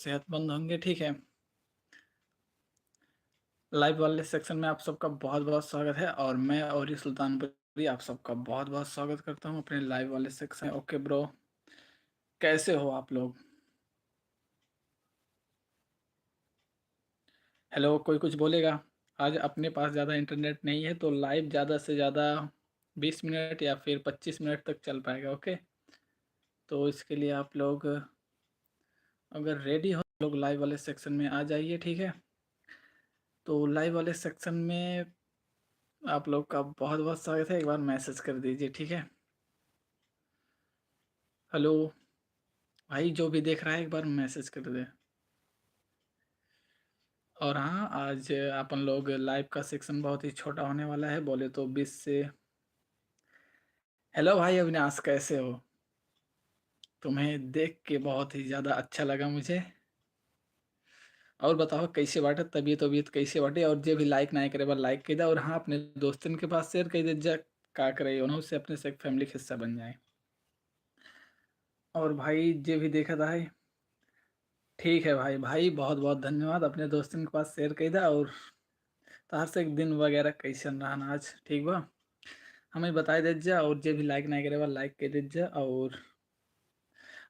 सेहतमंद होंगे। ठीक है, लाइव वाले सेक्शन में आप सबका बहुत बहुत स्वागत है और मैं और सुल्तानपुरी आप सबका बहुत बहुत स्वागत करता हूँ अपने लाइव वाले सेक्शन। ओके ब्रो, कैसे हो आप लोग? हेलो, कोई कुछ बोलेगा? आज अपने पास ज़्यादा इंटरनेट नहीं है तो लाइव ज़्यादा से ज़्यादा 20 मिनट या फिर 25 मिनट तक चल पाएगा। ओके, तो इसके लिए आप लोग अगर रेडी हो लोग लाइव वाले सेक्शन में आ जाइए। ठीक है, तो लाइव वाले सेक्शन में आप लोग का बहुत बहुत स्वागत है। एक बार मैसेज कर दीजिए। ठीक है, हेलो भाई, जो भी देख रहा है एक बार मैसेज कर दे। और हाँ, आज अपन लोग लाइव का सेक्शन बहुत ही छोटा होने वाला है, बोले तो 20 से। हेलो भाई अविनाश, कैसे हो? तुम्हें देख के बहुत ही ज़्यादा अच्छा लगा मुझे। और बताओ कैसे बाटे तबीयत वबीयत कैसे बाटे? और जो भी लाइक ना करे बार लाइक कर दे, और हाँ अपने दोस्तन के पास शेयर कर दे जा का करे उन्होंने से अपने से एक फैमिली का हिस्सा बन जाए। और भाई जे भी देखा था है, ठीक है भाई, भाई बहुत बहुत धन्यवाद। अपने दोस्तन के पास शेयर कर दे। और तार से एक दिन वगैरह कैसन रहा ना आज? ठीक बा, हमें बताई दे जा। और जो भी लाइक नहीं करे लाइक कर दे जा। और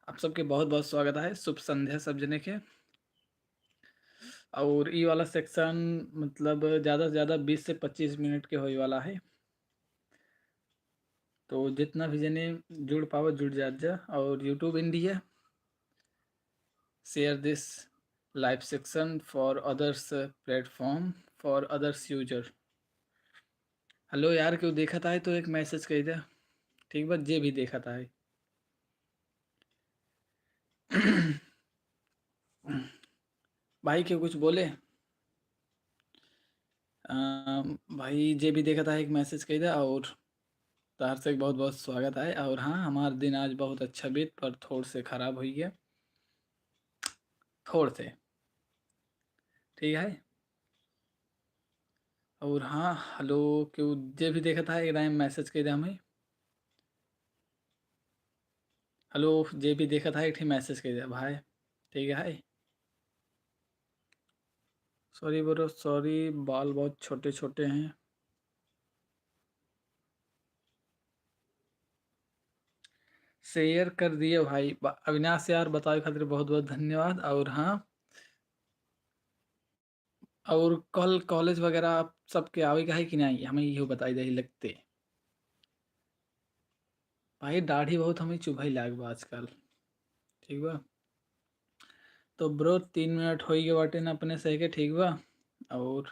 आप सबके बहुत बहुत स्वागत है, शुभ संध्या सब जने के। और ये वाला सेक्शन मतलब ज़्यादा से ज़्यादा 20 से 25 मिनट के होने वाला है। तो जितना भी जने जुड़ पाओ जुड़ जा। और YouTube India share this live section for others platform for others user. Hello यार, क्यों देखा था है तो एक मैसेज कर दे। ठीक बा, जे भी देखा था है। भाई क्यों कुछ बोले? भाई जे भी देखा था एक मैसेज कर दिया। और तार से बहुत बहुत स्वागत है। और हाँ, हमारा दिन आज बहुत अच्छा बीत पर थोड़ से ख़राब हुई है, थोड़ से। ठीक है। और हाँ, हेलो, क्यों जे भी देखा था एक टाइम मैसेज कर दिया हमें। हेलो, जे भी देखा था एक ठीक मैसेज कर दिया भाई। ठीक है, सॉरी ब्रो सॉरी, बाल बहुत छोटे छोटे हैं। शेयर कर दिए भाई। अविनाश यार बताओ खातिर बहुत बहुत धन्यवाद। और हाँ, और कल कॉलेज वगैरह आप सबके आवेगा है कि नहीं, हमें ये बताई दे लगते। भाई दाढ़ी बहुत हमें चुभाई लाग बा आजकल। ठीक बा, तो ब्रो 3 मिनट हो गए बाटे ना अपने सही के। ठीक बा, और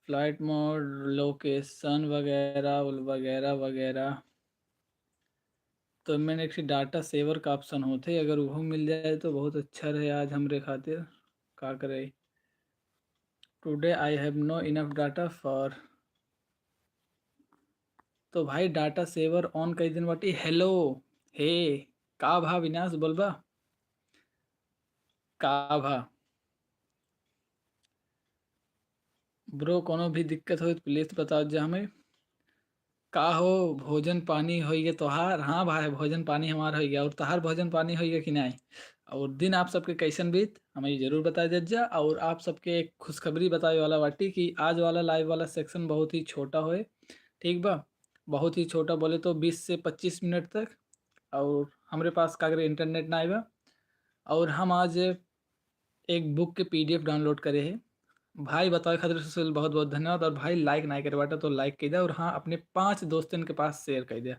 फ्लाइट मोड, लोकेशन वगैरह वगैरह वगैरह। तो मैंने एक डाटा सेवर का ऑप्शन होते, अगर वो मिल जाए तो बहुत अच्छा रहे आज हमरे खातिर। का करे, today I have no enough data for. तो भाई डाटा सेवर ऑन कई दिन बाटी। हेलो, हे, का भा विनाश बोलबा? का भा ब्रो, कोनो भी दिक्कत हो तो प्लीज बताओ जा हमें। का हो, भोजन पानी हो गया तोहार? हाँ भाई, भोजन पानी हमारा हो गया। और तोहार भोजन पानी हो गया कि नहीं? और दिन आप सबके कैसन बीत हमें ये जरूर बता दीजिए। और आप सबके एक खुशखबरी बताए वाला बाटी कि आज वाला लाइव वाला सेक्शन बहुत ही छोटा होए। ठीक बा, बहुत ही छोटा, बोले तो 20 से 25 मिनट तक। और हमारे पास कागरे इंटरनेट ना आएगा। और हम आज एक बुक के पीडीएफ डाउनलोड करे हैं। भाई बताओ खातिर से बहुत बहुत धन्यवाद। और भाई लाइक नहीं करे बाटा तो लाइक कर दे। और हाँ, अपने 5 दोस्तों के पास शेयर कर दे।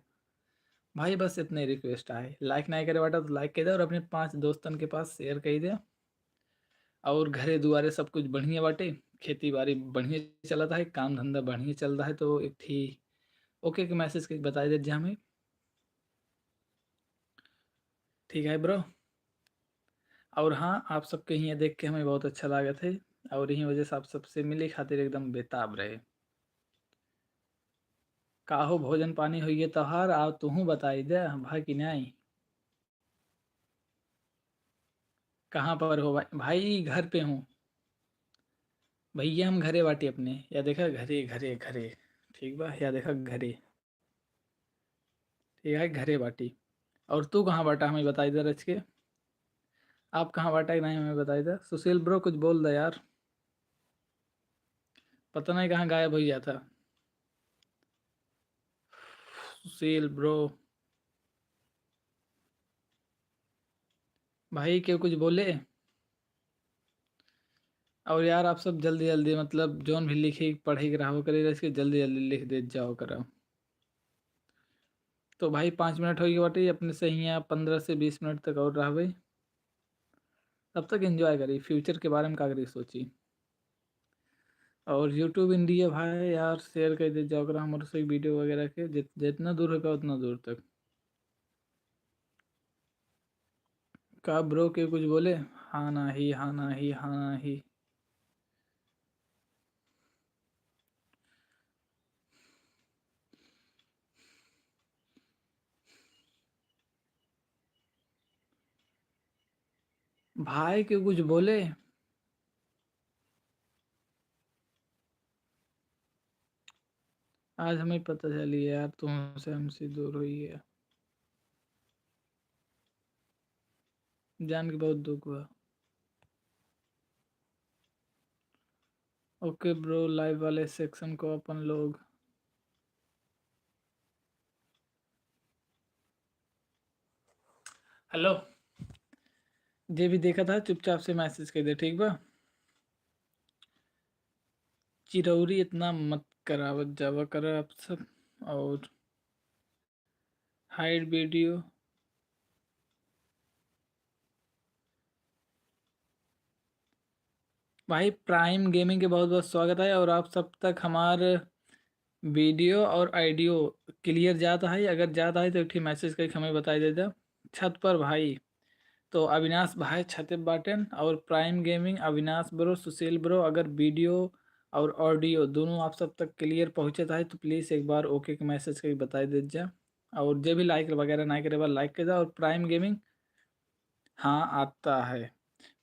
भाई बस इतने रिक्वेस्ट आए, लाइक नहीं करे बाटा तो लाइक कर दे और अपने 5 दोस्तों के पास शेयर कर दे। और घरे दुआरे सब कुछ बढ़िया बाटे, खेती बाड़ी बढ़िया चलता है, काम धंधा बढ़िया चल रहा है। तो एक थी ओके के मैसेज के बता दीजिए हमें। ठीक है ब्रो। और हाँ, आप सबके यहाँ देख के हमें बहुत अच्छा लगा थे। और यही वजह से आप सबसे मिले खातिर एकदम बेताब रहे। काहो भोजन पानी हुई तोहार, आओ तुहू बताई दे भाई कि नहीं? कहाँ पर हो भाई? भाई घर पे हूँ भैया, हम घरे बाटी अपने, या देखा घरे घरे घरे। ठीक बा, या देखा घरे। ठीक है, घरे बाटी। और तू कहाँ बाटा हमें बताई दे रच के। आप कहाँ बाटा कि नहीं हमें बताई था। सुशील ब्रो कुछ बोल दे यार, पता नहीं कहाँ गायब हो गया था सुशील ब्रो। भाई क्यों कुछ बोले। और यार आप सब जल्दी जल्दी मतलब जोन भी लिखी पढ़ी रहो करे, इसके जल्दी जल्दी लिख दे जाओ करो। तो भाई 5 मिनट हो गई बाटी अपने से ही, यहाँ 15 से 20 मिनट तक और रहा भाई। तब तक एंजॉय करी, फ्यूचर के बारे में का करी सोची। और यूट्यूब इंडिया भाई यार शेयर कर दे जाओ करो हमारे से वीडियो वगैरह के, जितना दूर होगा उतना दूर तक। का ब्रो के कुछ बोले। हाँ ना ही, हाँ ना ही, हाँ ना ही। भाई के कुछ बोले। आज हमें पता चली है यार तुमसे हमसे दूर हुई है, जान के बहुत दुख हुआ। ओके ब्रो, लाइव वाले सेक्शन को अपन लोग। हेलो, जे भी देखा था चुपचाप से मैसेज कर दे, ठीक बा। चिरौरी इतना मत करावत जावा कर आप सब। और हाइड वीडियो। भाई प्राइम गेमिंग के बहुत बहुत स्वागत है। और आप सब तक हमारे वीडियो और ऑडियो क्लियर जाता है, अगर जाता है तो एक मैसेज करके हमें बताई देता। छत पर भाई तो अविनाश भाई छत बाटन, और प्राइम गेमिंग अविनाश ब्रो, सुशील ब्रो, अगर वीडियो और ऑडियो दोनों आप सब तक क्लियर पहुँचे था तो प्लीज़ एक बार ओके के मैसेज करके बताई दे जा। और जो भी लाइक वगैरह ना करे बार लाइक कर जा। और प्राइम गेमिंग हाँ आता है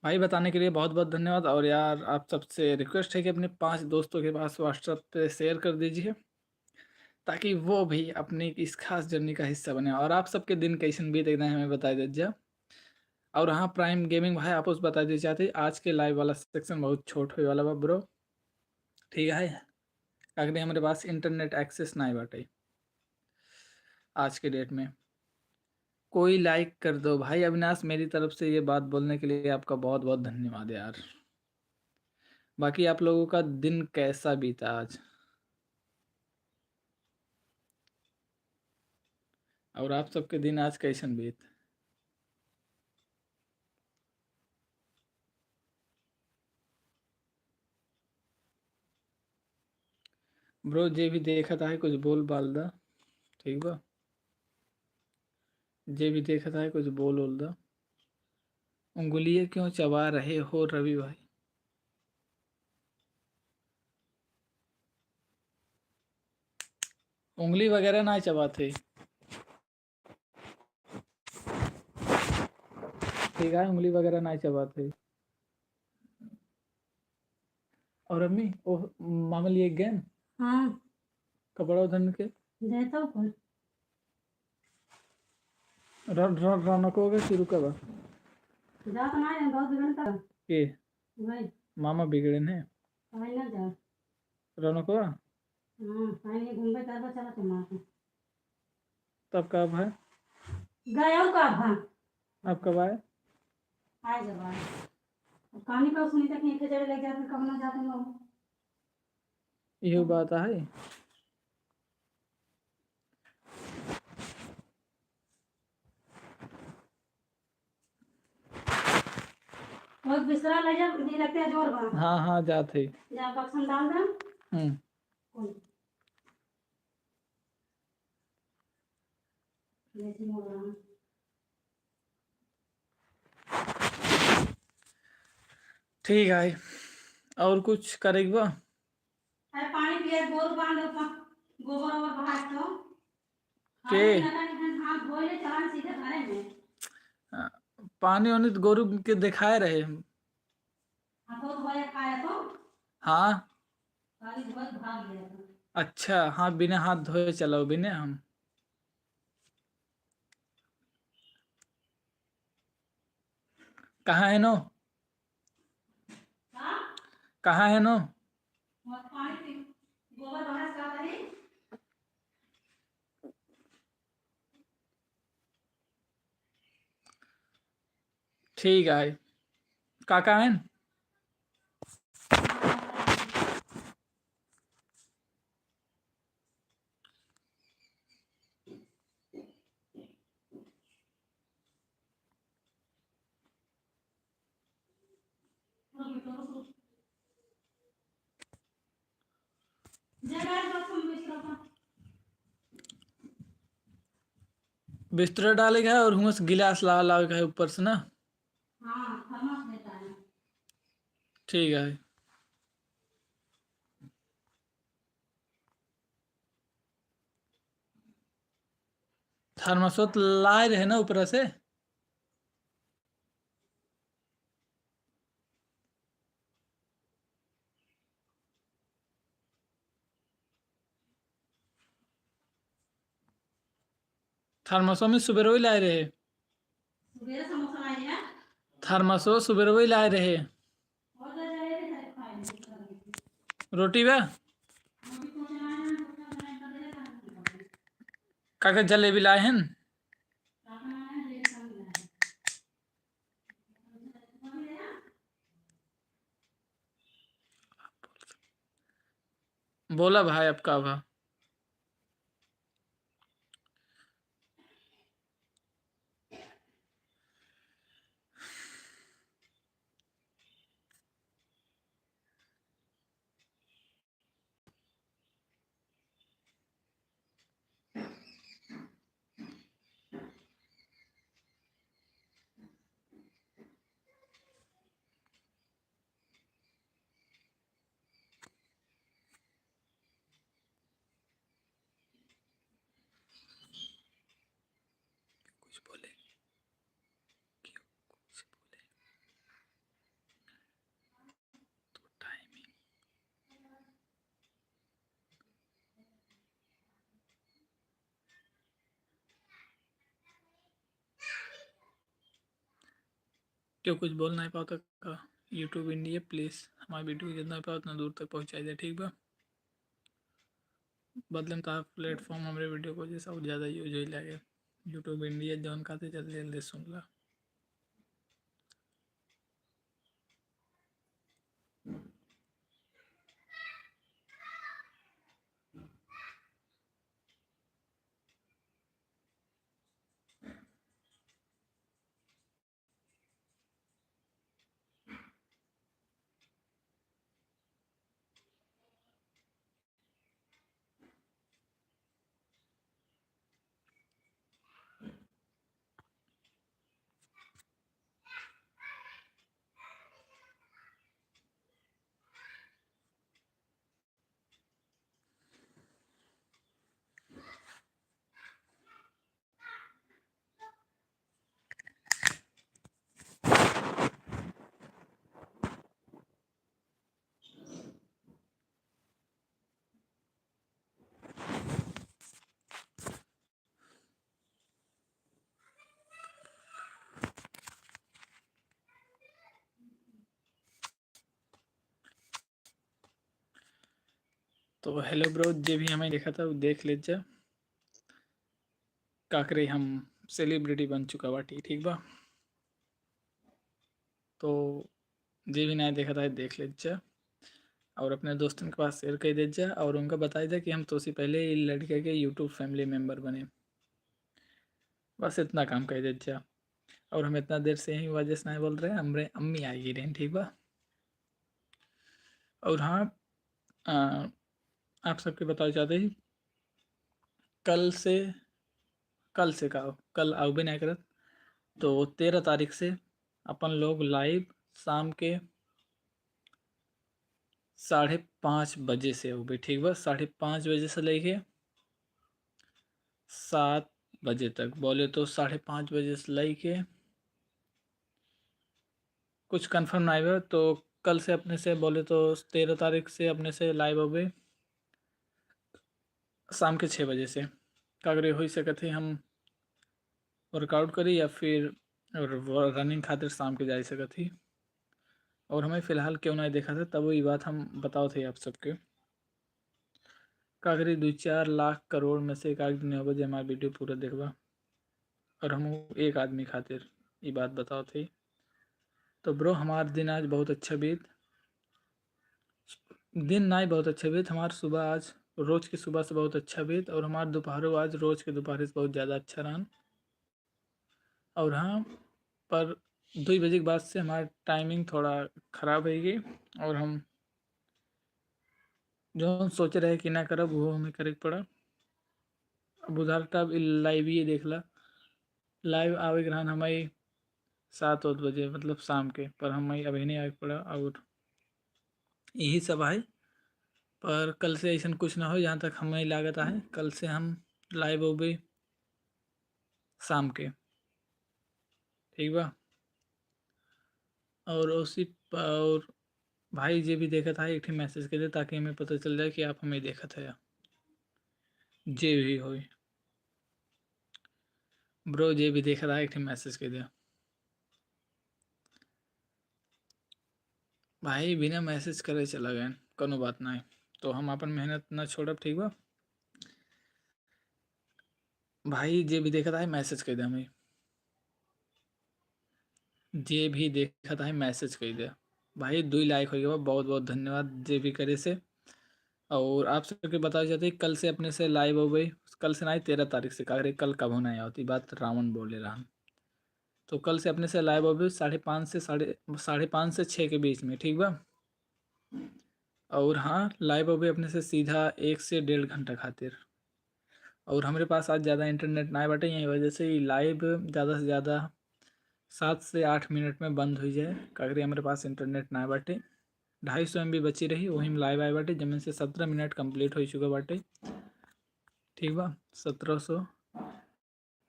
भाई, बताने के लिए बहुत बहुत धन्यवाद। और यार आप सबसे रिक्वेस्ट है कि अपने 5 दोस्तों के पास व्हाट्सएप पे शेयर कर दीजिए, ताकि वो भी अपनी इस खास जर्नी का हिस्सा बने। और आप सबके दिन कैसन बीत एकदम हमें बता दीजिए। और हाँ प्राइम गेमिंग भाई आप उस बता दीजिए चाहते आज के लाइव वाला सेक्शन बहुत छोट हुए वाला बा ब्रो, ठीक है। अगले हमारे पास इंटरनेट एक्सेस ना बाटे आज के डेट में। कोई लाइक कर दो भाई। अविनाश मेरी तरफ से ये बात बोलने के लिए आपका बहुत बहुत धन्यवाद यार। बाकी आप लोगों का दिन कैसा बीता आज, और आप सबके दिन आज कैसन बीत। ब्रो जे भी देखा था कुछ बोल बाल दा, ठीक बा। जे भी देखा था कुछ बोल बोल दा। उंगलियां क्यों चबा रहे हो रवि भाई। उंगली वगैरह ना चबाते, ठीक है, उंगली वगैरह ना चबाते। और अम्मी ओ मामा लिए गए हाँ कपड़ा उधर के देता हूँ कौन रौनको के शुरू का बा जा तो ना बहुत बिगड़ता के भाई मामा बिगड़े ने कहीं ना जा। रौनको हाँ कहीं घूमबे करबो चला तो मार तब कब है, गया हूँ का भान अब कब आए। आए जब आए कहानी का सुनी तक नहीं जड़े लग जाते कब ना जाते लोग यही बात है। बहुत बिसरा ले जा नहीं लगते हैं जोर बना हाँ हाँ जाते। जा बक्सन डाल दे कौन जैसे मोड़ रहा ठीक है। और कुछ करेगा। अरे पानी पिए बोर बांध गोबर और बहा तो के खाने पीना का नहीं हाथ धोए ले चलान सीधे घरे में पानी वानी तो गोरु के दिखाए रहे हम। हाथों धोए खाया तो हाँ खाली धोए भाग गया था अच्छा, हाँ बिना हाथ धोए चलो बिना हम। कहाँ है नो? हाँ कहाँ है नो? और पानी पी गोबर बाहर से आता है। ठीक है काका है हाँ आता है। जगह बस हम बिस्तर पर। बिस्तर डालेगा और हुआ से गिलास ला ला के ऊपर से ना। हाँ थर्मस देता है। ठीक है थर्मसो तो लाए रहे ना ऊपर से। थर्मसो में सुबह ही लाए रहे। सुबह समोसा लाए हैं। थर्मसो सुबह ही लाए रहे। और ले जाए रे खाए खाए नहीं कर। रोटी बा अभी तो चलाए हैं दूसरा बनाए कर दे का। काका जलेबी लाए हैं। काका है ले काम है। अभी ले ना। बोला भाई अब का भा कुछ बोले क्यों कुछ बोले तो टाइमिंग क्यों कुछ बोल नहीं पाता का। यूट्यूब इंडिया प्लीज हमारी वीडियो को जितना पाओ उतना दूर तक पहुंचाई दे ठीक बा। बदलम ता प्लेटफॉर्म हमारे वीडियो को जैसा और ज़्यादा यूज हो लगे। यूट्यूब इंडिया जौन खाते जल्दी जल्दी सुन ला। तो हेलो ब्रो जे भी हमें देखा था वो देख लीजिए। काकरे हम सेलिब्रिटी बन चुका बाटी ठीक बा। तो जे भी नहीं देखा था देख लीजिए और अपने दोस्तों के पास शेयर कर दीजिए और उनका बता दीजिए कि हम तो उससे पहले ये लड़के के यूट्यूब फैमिली मेम्बर बने। बस इतना काम कर दीजिए। और हम इतना देर से यहीं वजह से नहीं बोल रहे हैं हमारे अम्मी आई रहे ठीक बा। और हाँ आ, आप सबके बताना चाहते ही कल से कल आओ भी नहीं करत। तो 13 तारीख से अपन लोग लाइव शाम के 5:30 बजे से हो गई ठीक बस 5:30 बजे से लेके 7 बजे तक बोले तो 5:30 बजे से लेके कुछ कंफर्म नहीं हुआ तो कल से अपने से बोले तो 13 तारीख से अपने से लाइव हो गए शाम के 6 बजे से। का अगर हो सके थे हम वर्कआउट करी या फिर और वो रनिंग खातिर शाम के जा सकत थी। और हमें फ़िलहाल क्यों नहीं देखा था, तब ये बात हम बताओ थे आप सबके। का करी 2-4 लाख करोड़ में से एक आध दिन होगा जो हमारा वीडियो पूरा देखबा, और हम एक आदमी खातिर ये बात बताओ थे। तो ब्रो हमार दिन आज बहुत अच्छा बीत, दिन ना ही बहुत अच्छा बीत, हमार सुबह आज रोज़ की सुबह से बहुत अच्छा बीत, और हमार दोपहरों आज रोज़ के दोपहर से बहुत ज़्यादा अच्छा रहा। और हाँ, पर 2 बजे के बाद से हमारा टाइमिंग थोड़ा ख़राब है गई, और हम जो हम सोच रहे कि ना करब वो हमें करे के पड़ा। अब उधर तब लाइव ही देखला, लाइव आवे के रहन हमें 7-8 बजे मतलब शाम के, पर हमें अभी नहीं आवे के पड़ा। और यही सब है, पर कल से ऐसा कुछ ना हो जहाँ तक हमें लागत है, कल से हम लाइव हो भी शाम के, ठीक बा। और उसी और भाई जे भी देखत है एक मैसेज कर दे, ताकि हमें पता चल जाए कि आप हमें देखत है, जे भी हो। ब्रो जे भी देख रहा है एक मैसेज कर दे भाई, बिना मैसेज करे चला गए, कोनो बात नहीं। तो हम अपन मेहनत ना छोड़ब, ठीक बा भाई। जे भी देखत है मैसेज कर दे हमें, जे भी देखत है मैसेज कर दे भाई। 2 लाइक हो गया, बहुत बहुत धन्यवाद जे भी करे से। और आप सबके बताया जाते कल से अपने से लाइव हो गई, कल से नहीं 13 तारीख से, कह रहे कल कब होना है होती बात, रावण बोले रहा। तो कल से अपने से लाइव हो गई 5:30 से 5:30 से 6 के बीच में, ठीक बा। और हाँ, लाइव हो गई अपने से सीधा 1 से 1.5 घंटा खातिर। और हमारे पास आज ज़्यादा इंटरनेट ना बटे, यही वजह से ये लाइव ज़्यादा से ज़्यादा 7 से 8 मिनट में बंद हो जाए, काकरी हमारे पास इंटरनेट ना बाटे। 250 MB बची रही, वही में लाइव आए बाटे, जिनमें से 17 मिनट कंप्लीट हो चुका बाटे, ठीक बा। 1700।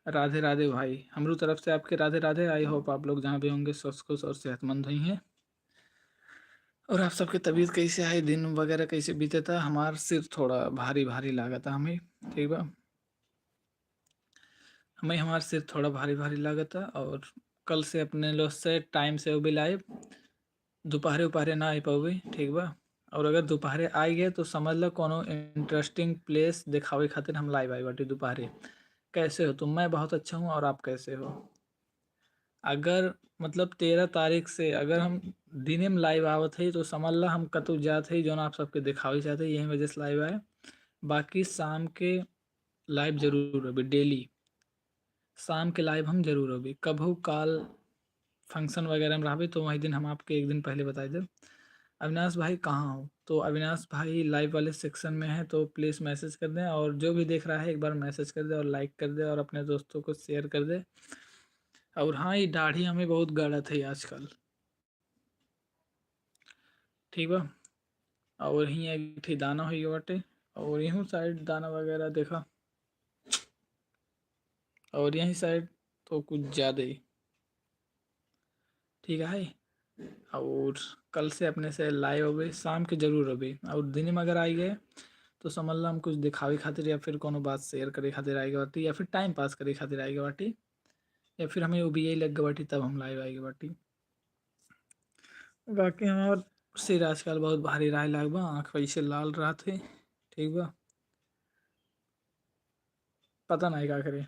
राधे राधे भाई, हमरो तरफ से आपके राधे राधे। आई होप आप लोग जहाँ भी होंगे स्वस्थ खुश और सेहतमंद हुई हैं। और आप सबके तबीयत कैसे है, दिन वगैरह कैसे बीते था। हमार सिर थोड़ा भारी भारी लगा था हमें, ठीक बा। हमें हमार सिर थोड़ा भारी भारी लगा था। और कल से अपने लोग से टाइम से वो भी लाइव, दोपहरे उपहरे ना आ पाओगे, ठीक बा। और अगर दोपहरे आई गए तो समझ लो कोनो इंटरेस्टिंग प्लेस दिखावे खातिर हम लाइव आई बाटी दोपहरे। कैसे हो तुम? मैं बहुत अच्छा हूँ, और आप कैसे हो? अगर मतलब 13 तारीख से अगर हम दिने में लाइव आवत है तो समझ ला हम कतु जात है जो आप सबके दिखावे चाहते, यही वजह से लाइव आए। बाकी शाम के लाइव जरूर अभी डेली शाम के लाइव हम जरूर अभी कभू काल फंक्शन वगैरह में रहबे तो वही दिन हम आपके एक दिन पहले बताए दें। अविनाश भाई कहाँ हो? तो अविनाश भाई लाइव वाले सेक्शन में है, तो प्लीज़ मैसेज कर दें। और जो भी देख रहा है एक बार मैसेज कर दे और लाइक कर दे और अपने दोस्तों को शेयर कर दे। और हाँ, ये दाढ़ी हमें बहुत गलत है आजकल, ठीक बा। और यहीं एक ठे दाना हो गया बाटे, और यहीं साइड दाना वगैरह देखा, और यहीं साइड तो कुछ ज़्यादा ही, ठीक है। और कल से अपने से लाइव हो गई शाम के जरूर हो गई। और दिन में अगर आई गए तो समझ लो हम कुछ दिखावे खातिर या फिर कोनो बात शेयर करे खातिर आएगा बाटी, या फिर टाइम पास करे खातिर आएगा बाटी, या फिर हमें वो भी यही लग गया बाटी तब हम लाइव आएगा बाटी। बाकी हमार सिर आजकल बहुत भारी रहे लाग बा, आँख वैसे लाल रहा थे, ठीक बा। पता नहीं का करे।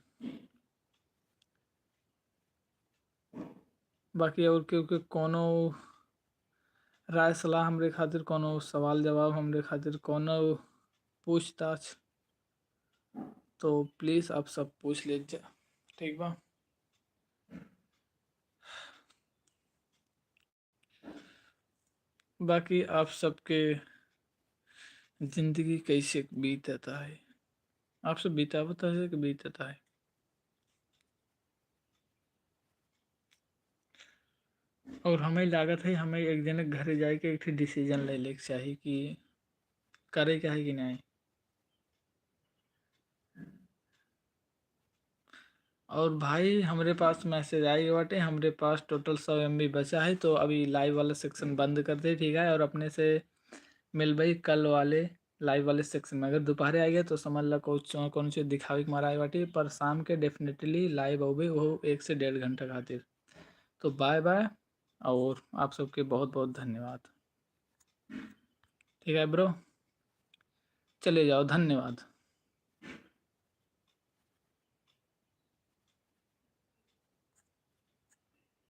बाकी और क्योंकि कोनो राय सलाह हमरे खातिर, कोनो सवाल जवाब हमरे खातिर, कोनो पूछताछ, तो प्लीज़ आप सब पूछ लीजिए, ठीक बा। बाकी आप सबके ज़िंदगी कैसे बीतता है? आप सब बितावता है कि बीतता है? और हमें लागत है हमें एक जने के घरे जाए के एक ठे डिसीजन ले ले के चाही कि करे के है कि नहीं। और भाई हमरे पास मैसेज आई बाटे, हमरे पास टोटल 100 MB बचा है, तो अभी लाइव वाला सेक्शन बंद कर दे, ठीक है। और अपने से मिल भाई कल वाले लाइव वाले सेक्शन में। अगर दोपहर आ गया तो समझ ला कौन चीज़ दिखावे के मारा आई बाटी, पर शाम के डेफिनेटली लाइव हो गई वो 1 से 1.5 घंटा खातिर। तो बाय बाय, और आप सबके बहुत बहुत धन्यवाद। ठीक है ब्रो, चले जाओ, धन्यवाद।